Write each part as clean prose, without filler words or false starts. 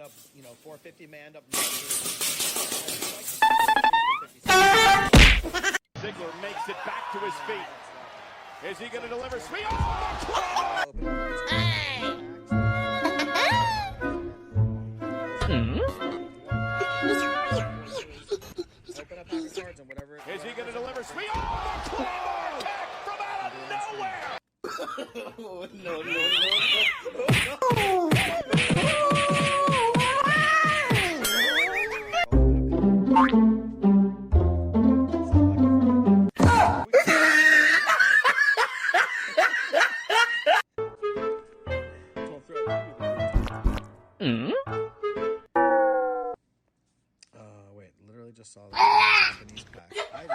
Up, 450 man up. Ziggler makes it back to his feet. Is he going to deliver? Sweet. Oh, Hey! Open up pack of cards and whatever. Is he going to deliver? Sweet. Oh, claw attack from out of nowhere. Oh, no. Wait, literally just saw that Japanese pack. Ivy,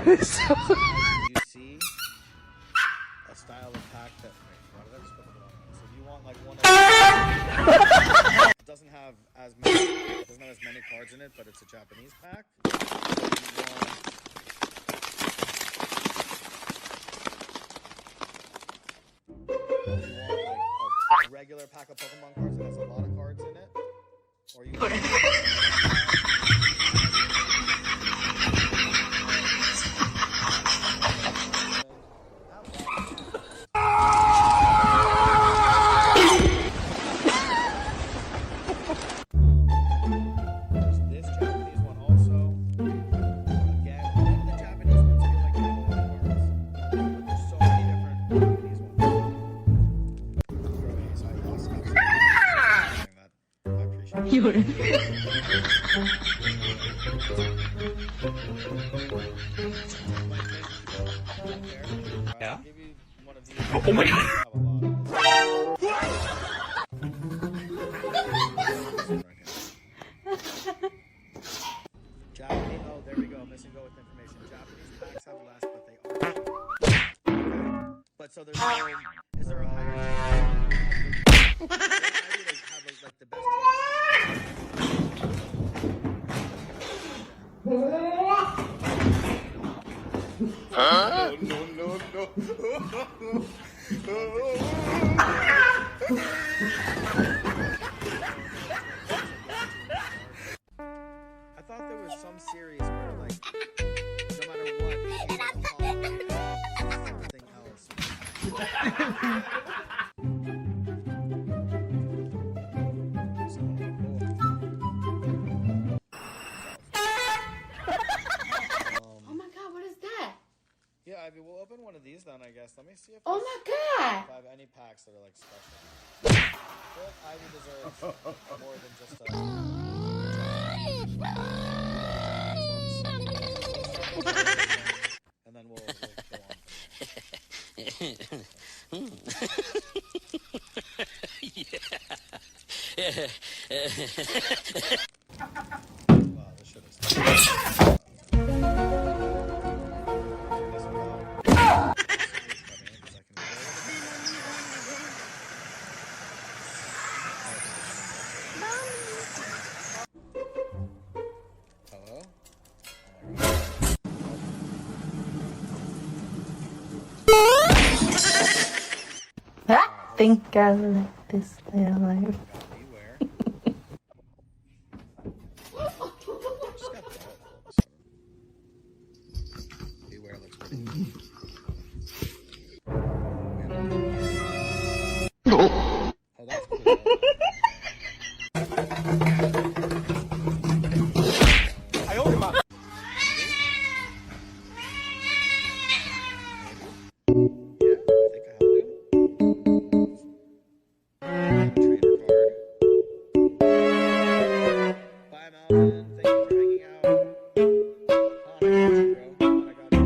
yes. You see a style of pack that. Wait, why did I just put the wrong one? So if you want like one of it doesn't have as many cards in it, but it's a Japanese pack. You want like a regular pack of Pokemon cards that has a lot of cards in it, or you there's this Japanese one also. Again, all the Japanese ones feel like they have a lot of cards, but there's so many different Japanese ones. So I lost that. I appreciate it. Yeah? Oh my god! Japanese, oh, there we go. Missing go with information. Japanese packs have less, but they are. Okay. But so there's no. Is there a higher chance? How do they have like the best Huh? I thought there was some series where like no matter what, it was something else. Oh my god, what is that? Yeah, Ivy, we'll open one of these then, I guess. Let me see if Oh my god! if I have any packs that are like special. I feel like Ivy deserves more than just and then we'll go on. Wow, this shit is. Hello? I think I like this little life. Beware. Just got that. Beware looks pretty good. Oh, that's cool. I owe him up. Yeah, I think I have to. Trader card. Bye, Malvin. Thank you for hanging out. I got you, bro. I got you.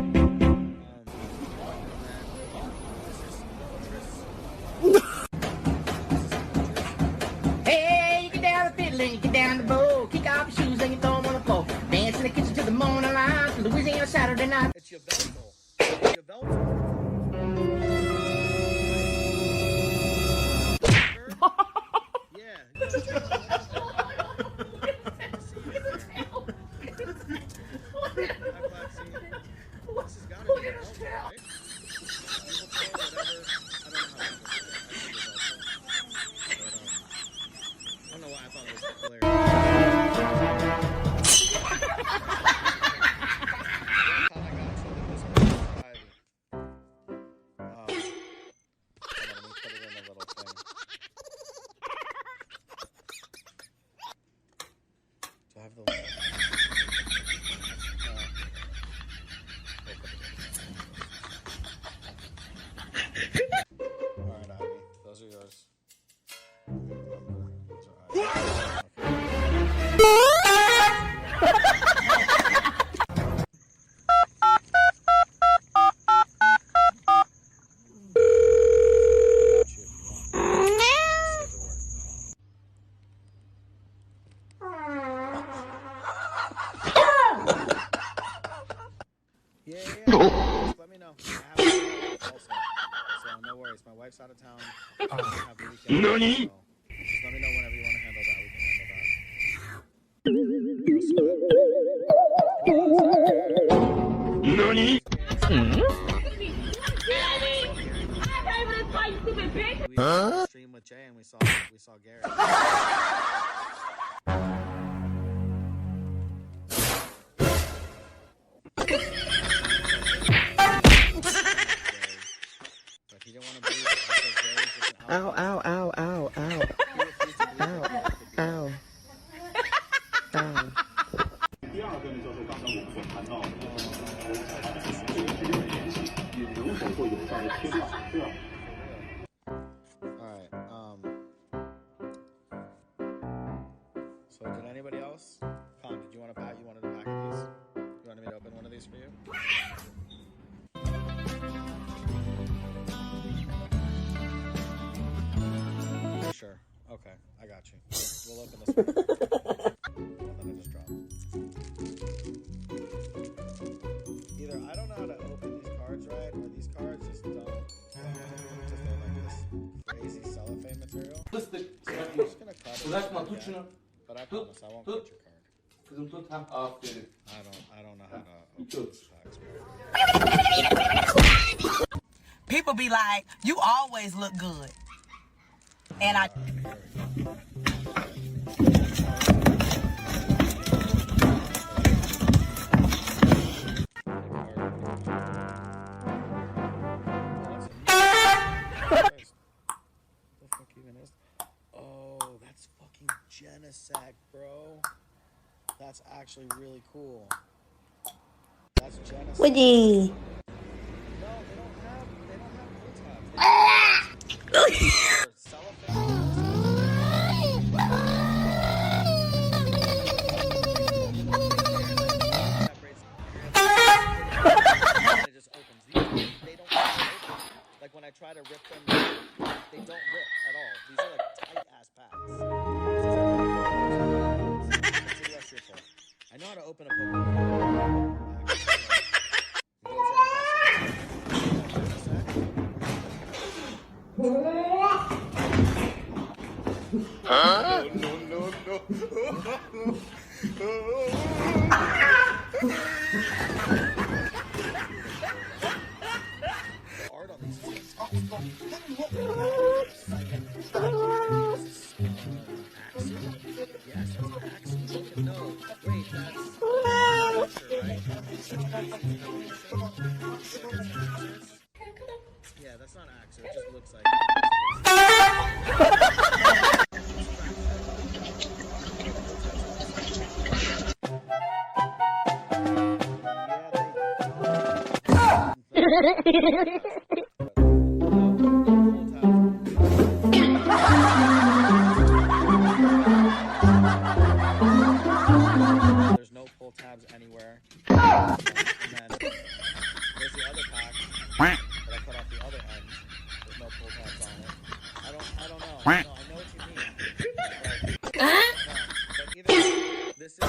Hey, you get down the fiddle and you get down the bowl. Kick off your shoes and you throw them on the floor. Dance in the kitchen till the morning light. Louisiana Saturday night. It's your Veltal. It's your Veltal. Yeah. This has got to be I don't know why I thought it was hilarious. I have the Alright, Ivy. Those are yours. Remember, those are Ivy's. Yeah. Just let me know. I have a also. So no worries. My wife's out of town. I don't have the weekend. So just let me know whenever you want to handle that. We can handle that. We were stream with Jay and we saw Gary. But he didn't want to believe it because Gary's just an Ow, ow, ow, ow, ow. Ow. Ow. 第二个呢，就是刚才我们所谈到的，引流手做有效的切换，对吧？ Alright, so did anybody else? Con, did you want to pack? You wanted to pack these? You wanted me to open one of these for you? Sure. Okay, I got you. We'll open this one. One that I just dropped. Either I don't know how to open these cards right, or these cards just don't. Just they're like this crazy cellophane material. So I'm just gonna cut it. Again, but I promise I won't cut your card. I don't know how to open these packs. People be like, you always look good. And I... Oh, that's fucking Genesect, bro. That's actually really cool. That's Genesect. Woody. No, they don't have pull tabs. It just opens. They don't open. Like when I try to rip them, they don't rip at all. These are like tight ass packs. It's the rest of your fault. I know how to open a Pokemon. The art on these things. Yes, that's an axe. No, wait, that's right? Yeah, that's not Axer. It just looks like. There's no pull tabs anywhere. And then there's the other pack that I cut off the other end. There's no pull tabs on it. I don't know. No, I know what you mean. But either this is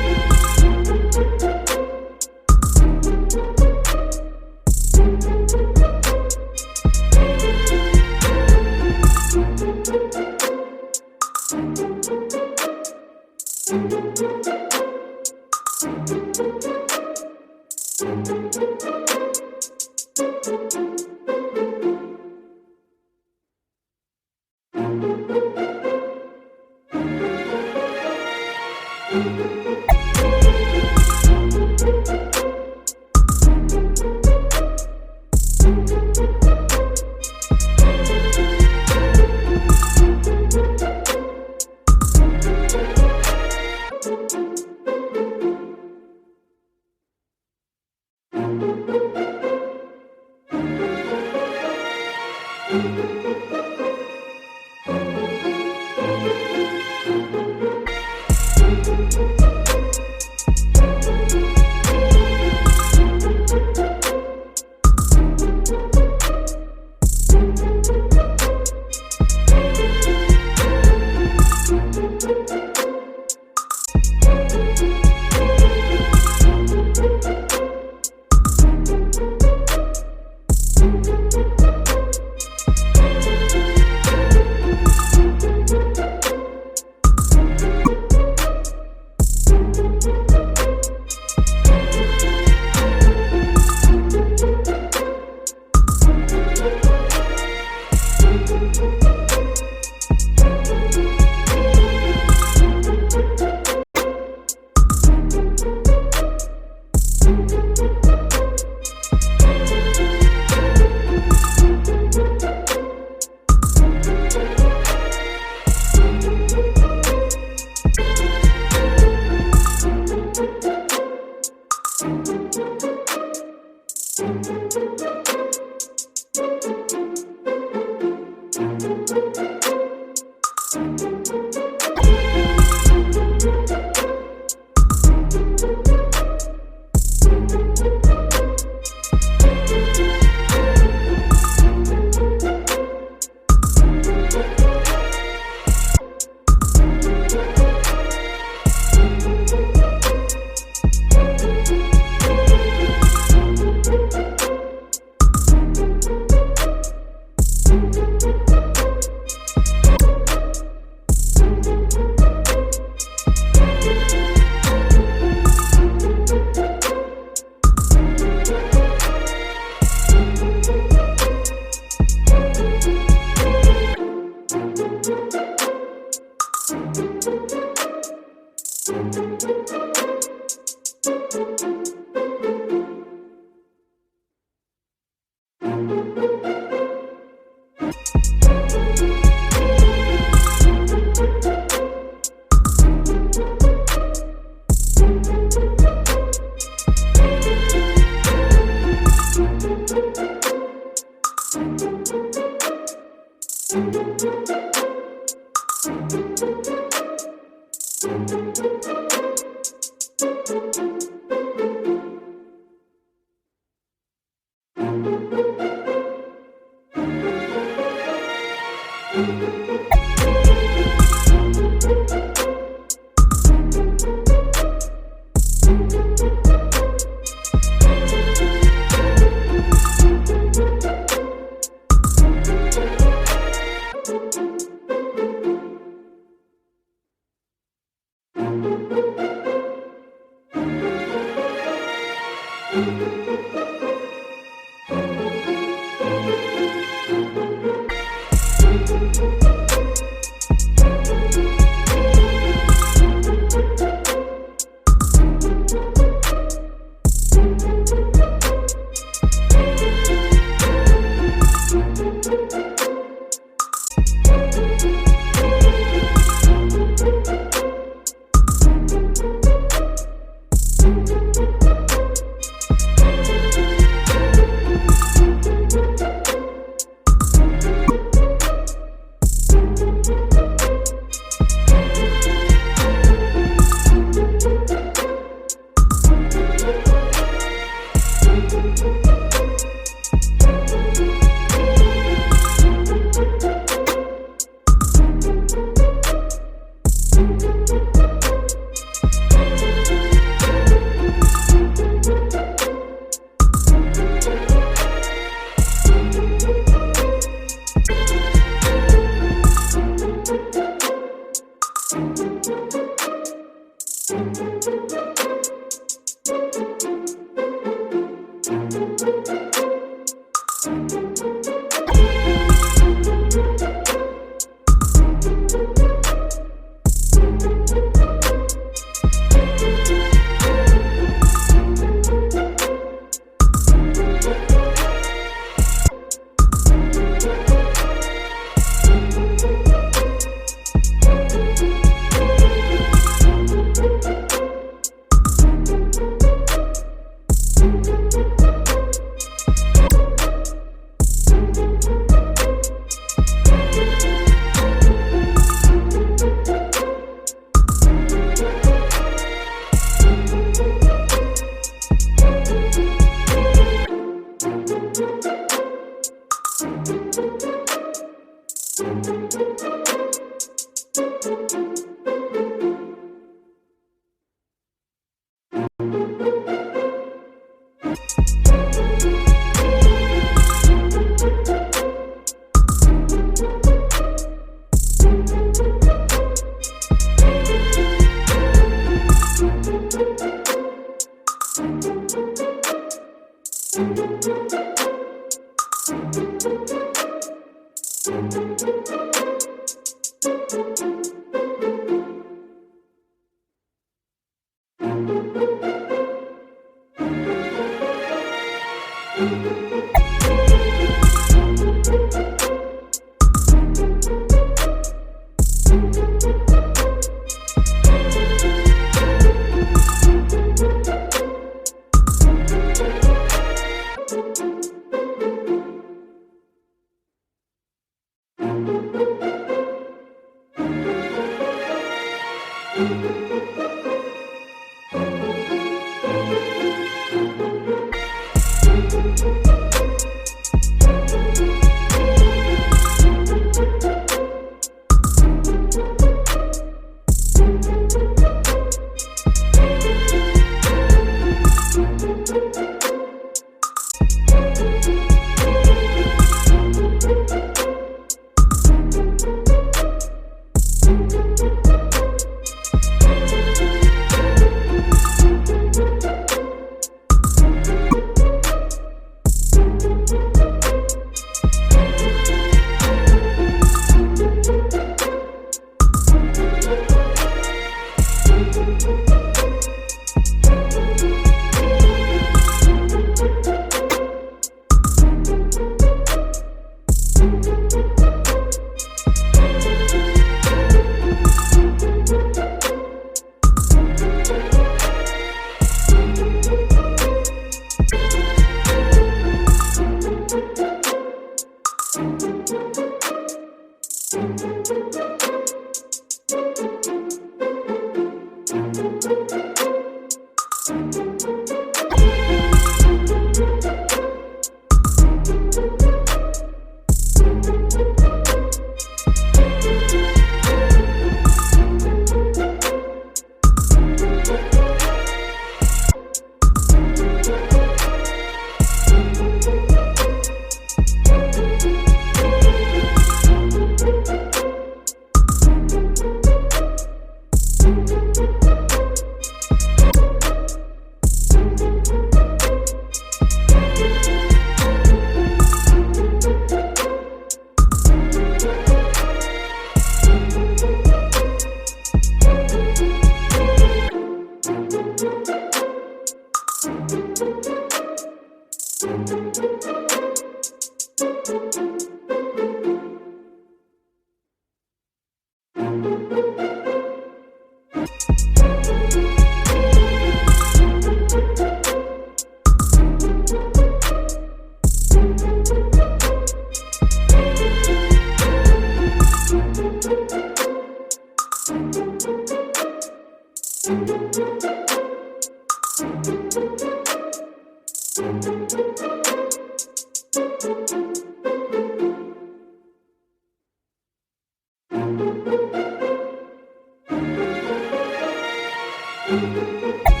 Thank you.